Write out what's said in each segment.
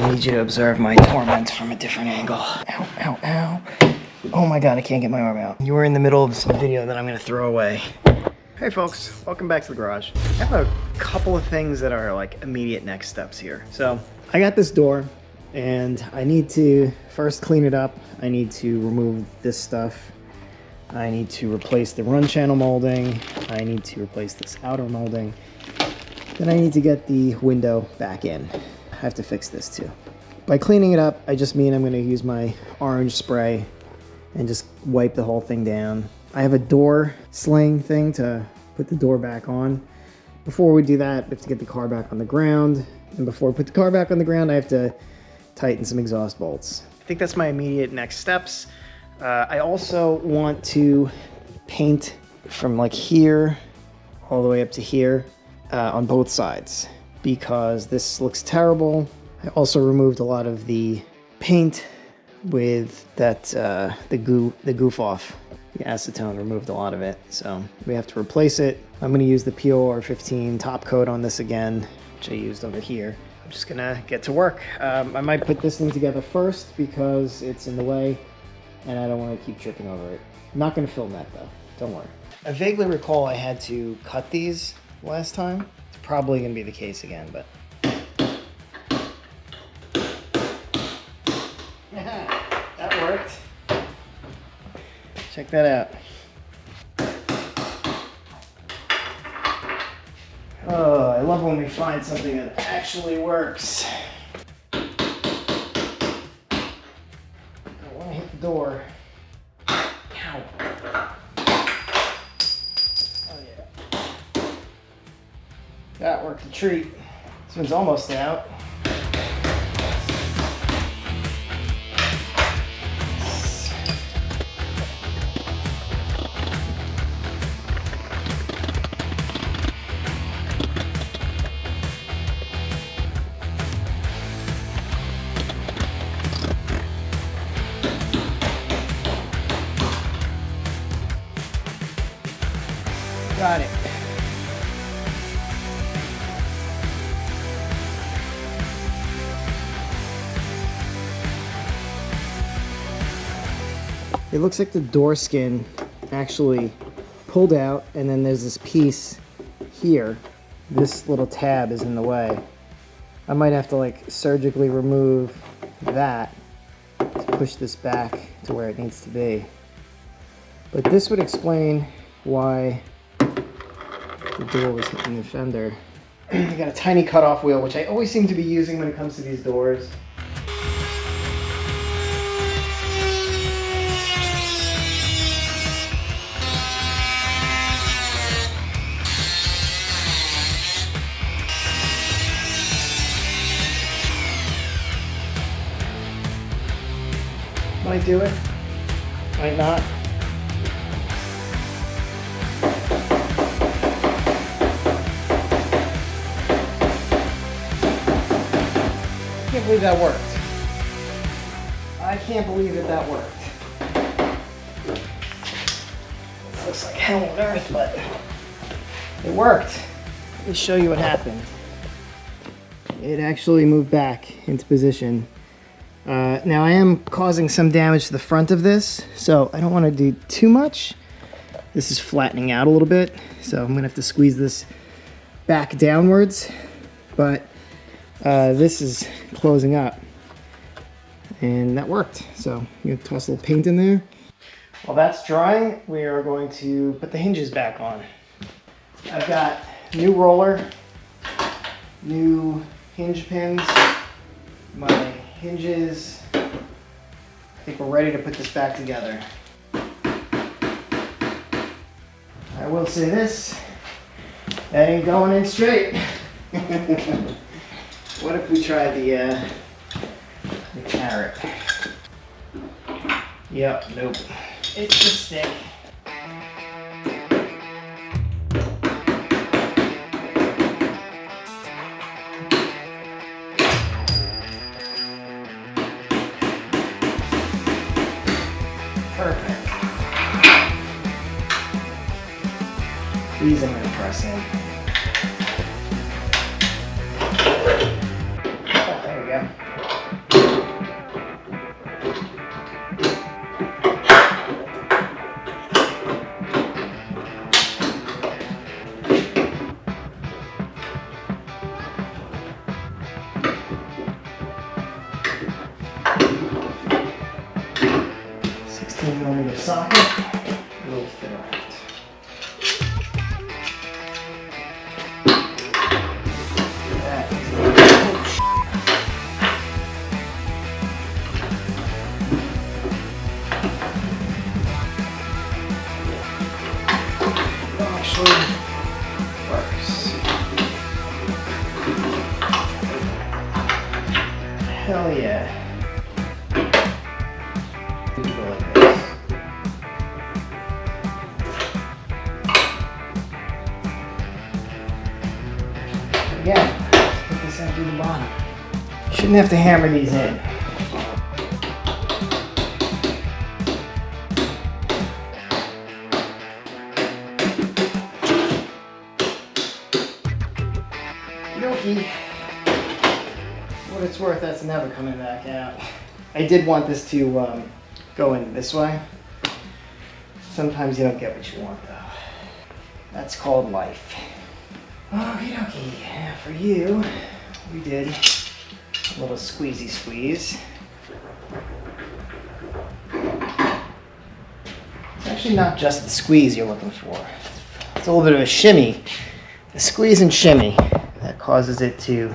gonna need you to observe my torment from a different angle. Ow, ow, ow. Oh my god, I can't get my arm out. You are in the middle of some video that I'm gonna throw away. Hey folks, welcome back to the garage. I have a couple of things that are like immediate next steps here. So I got this door and I need to first clean it up. I need to remove this stuff. I need to replace the run channel molding. I need to replace this outer molding. Then I need to get the window back in. I have to fix this too. By cleaning it up, I just mean I'm gonna use my orange spray and just wipe the whole thing down. I have a door sling thing to put the door back on. Before we do that, we have to get the car back on the ground. And before we put the car back on the ground, I have to tighten some exhaust bolts. I think that's my immediate next steps. I also want to paint from like here all the way up to here on both sides because this looks terrible. I also removed a lot of the paint with that the goof off. The acetone removed a lot of it, so we have to replace it. I'm going to use the POR15 top coat on this again, which I used over here. I'm just gonna get to work. I might put this thing together first because it's in the way and I don't want to keep tripping over it. I'm not going to film that though, don't worry. I vaguely recall I had to cut these last time. It's probably going to be the case again, but that worked. Check that out. Oh, I love when we find something that actually works. I don't want to hit the door. Ow. Oh yeah. That worked a treat. This one's almost out. Got it. It looks like the door skin actually pulled out, and then there's this piece here. This little tab is in the way. I might have to like surgically remove that to push this back to where it needs to be. But this would explain why the door was hitting the fender. I got a tiny cutoff wheel, which I always seem to be using when it comes to these doors. Might do it, might not. I can't believe that worked. I can't believe that worked. This looks like hell on earth, but it worked. Let me show you what happened. It actually moved back into position. Now I am causing some damage to the front of this, so I don't want to do too much. This is flattening out a little bit, so I'm gonna have to squeeze this back downwards, but this is closing up, and that worked. So I'm gonna toss a little paint in there. While that's drying, we are going to put the hinges back on. I've got new roller, new hinge pins, my hinges. I think we're ready to put this back together. I will say this, that ain't going in straight. What if we tried the carrot? Yep, nope. It's the stick. Perfect. These I'm going to press in. Oh, there we go. socket will fit around. That is actually works. Hell yeah. Again, put this in through the bottom. Shouldn't have to hammer these in. Okey-dokey. What it's worth, that's never coming back out. I did want this to go in this way. Sometimes you don't get what you want though. That's called life. Okey-dokey. Yeah, for you, we did a little squeezy squeeze. It's actually not just the squeeze you're looking for. It's a little bit of a shimmy. The squeeze and shimmy that causes it to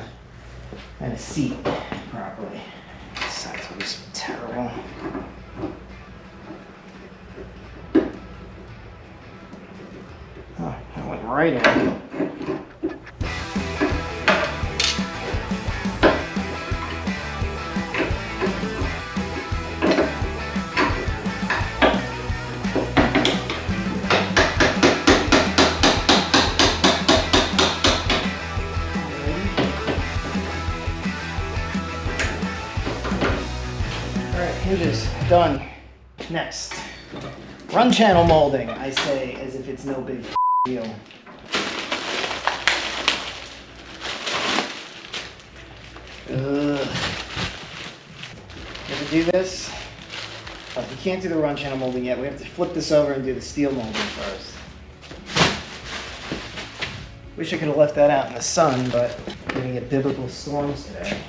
kind of seat properly. This side's always terrible. Oh, that went right in. Hinges done. Next, run channel molding. I say as if it's no big deal. Ever do this? Oh, we can't do the run channel molding yet. We have to flip this over and do the steel molding first. Wish I could have left that out in the sun, but we're gonna get biblical storms today.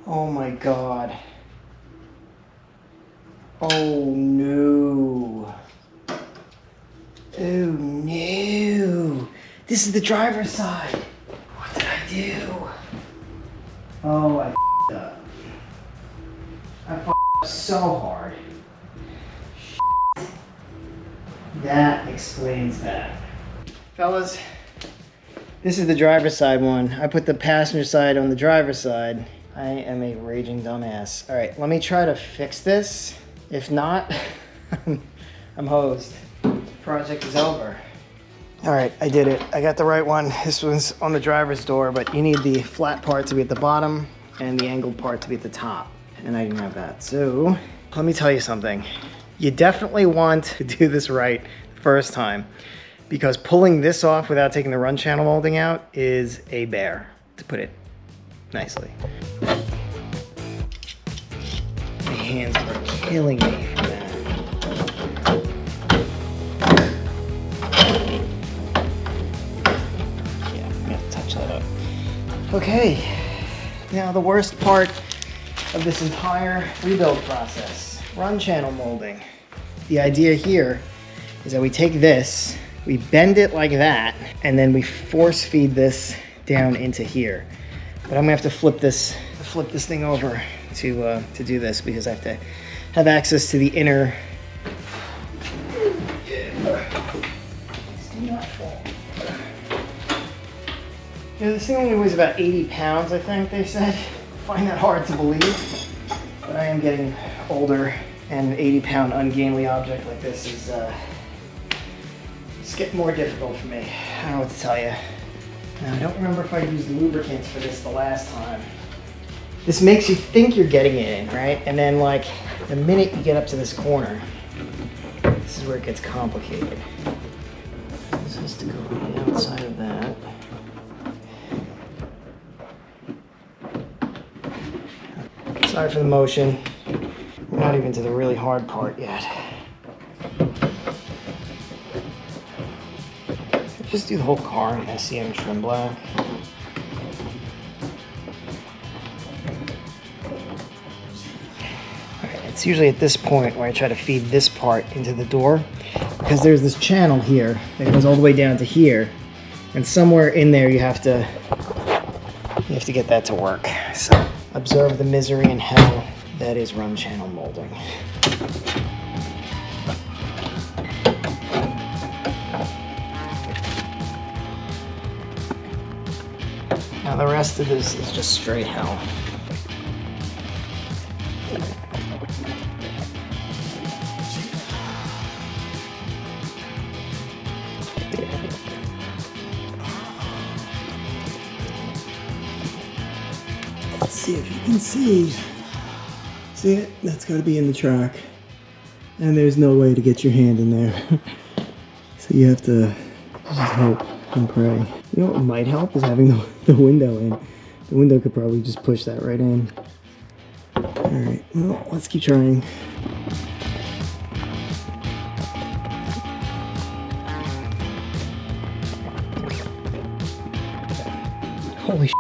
Oh my God. Oh no. Oh no. This is the driver's side. What did I do? Oh, I f***ed up. I f***ed up so hard. Shit. That explains that. Fellas, this is the driver's side one. I put the passenger side on the driver's side. I am a raging dumbass. All right, let me try to fix this. If not, I'm hosed. Project is over. All right, I did it. I got the right one. This was on the driver's door, but you need the flat part to be at the bottom and the angled part to be at the top. And I didn't have that. So let me tell you something. You definitely want to do this right the first time, because pulling this off without taking the run channel molding out is a bear, to put it nicely. My hands are killing me from that. Yeah, I'm gonna touch that up. Okay, now the worst part of this entire rebuild process, run channel molding. The idea here is that we take this, we bend it like that, and then we force feed this down into here. But I'm gonna have to flip this thing over to do this, because I have to have access to the inner. Do not fall. You know, this thing only weighs about 80 pounds, I think they said. I find that hard to believe, but I am getting older, and an 80-pound ungainly object like this is it's getting more difficult for me. I don't know what to tell you. Now, I don't remember if I used lubricants for this the last time. This makes you think you're getting it in, right? And then, like, the minute you get up to this corner, this is where it gets complicated. This has to go on the outside of that. Sorry for the motion. We're not even to the really hard part yet. Just do the whole car in SEM trim black. Alright, it's usually at this point where I try to feed this part into the door, because there's this channel here that goes all the way down to here, and somewhere in there you have to get that to work. So observe the misery and hell that is run channel molding. Now the rest of this is just straight hell. Let's see if you can see. See it? That's got to be in the track. And there's no way to get your hand in there. So you have to just hope and pray. You know what might help is having the window in. The window could probably just push that right in. Alright, well, let's keep trying. Holy shit,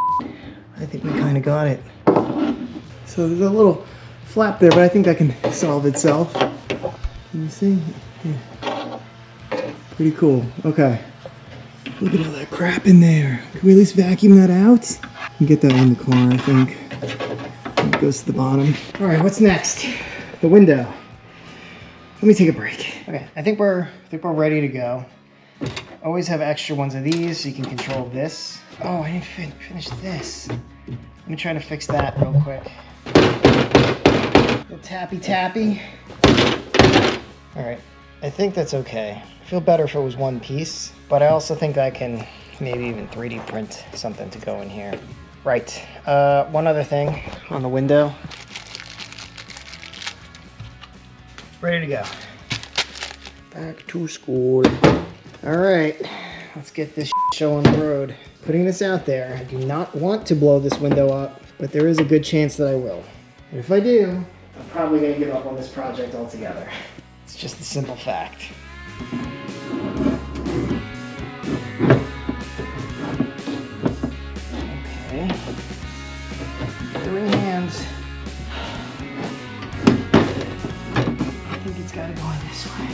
I think we kind of got it. So there's a little flap there, but I think that can solve itself. Can you see? Yeah. Pretty cool. Okay. Look at all that crap in there. Can we at least vacuum that out? And get that in the car, I think. It goes to the bottom. All right, what's next? The window. Let me take a break. Okay, I think we're ready to go. Always have extra ones of these so you can control this. Oh, I didn't finish this. Let me try to fix that real quick. Little tappy tappy. All right, I think that's okay. I feel better if it was one piece, but I also think I can maybe even 3D print something to go in here. Right, one other thing on the window. Ready to go. Back to school. All right, let's get this show on the road. Putting this out there, I do not want to blow this window up, but there is a good chance that I will. And if I do, I'm probably gonna give up on this project altogether. It's just a simple fact. Okay. 3 hands. I think it's gotta go in this way.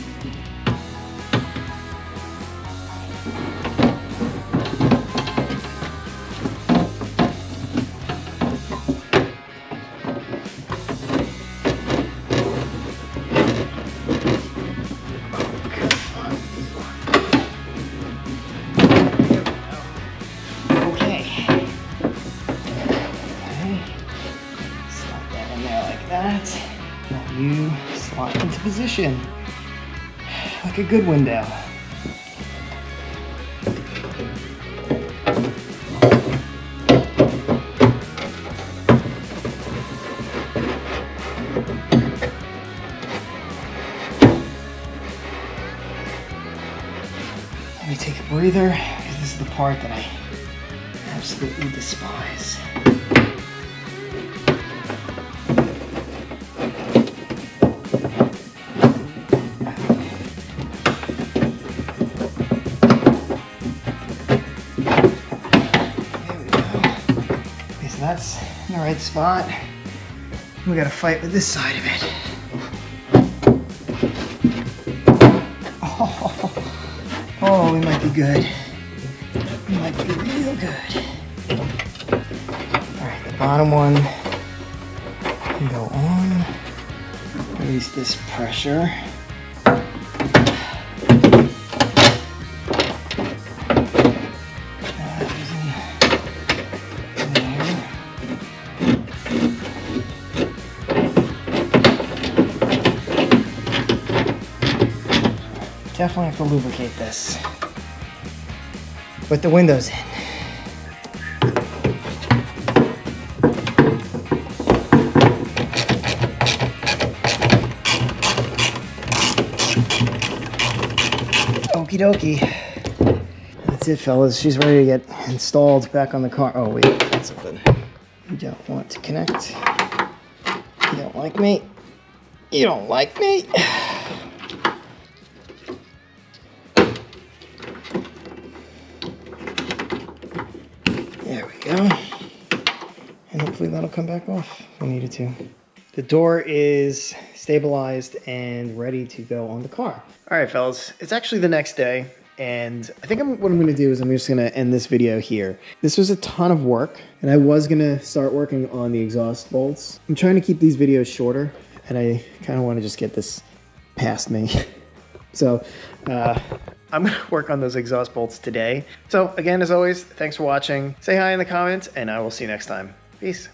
You slot into position like a good window. Let me take a breather, because this is the part that I absolutely despise. That's in the right spot. We gotta fight with this side of it. Oh, we might be good. We might be real good. Alright, the bottom one can go on. Release this pressure. Definitely have to lubricate this with the windows in. Okie dokie. That's it, fellas. She's ready to get installed back on the car. Oh wait, that's something you don't want to connect. like me? You don't like me? There we go. And hopefully that'll come back off if we needed to. The door is stabilized and ready to go on the car. All right, fellas, it's actually the next day. And I think what I'm gonna do is I'm just gonna end this video here. This was a ton of work, and I was gonna start working on the exhaust bolts. I'm trying to keep these videos shorter, and I kind of want to just get this past me. So I'm gonna work on those exhaust bolts today. So again, as always, thanks for watching. Say hi in the comments, and I will see you next time. Peace.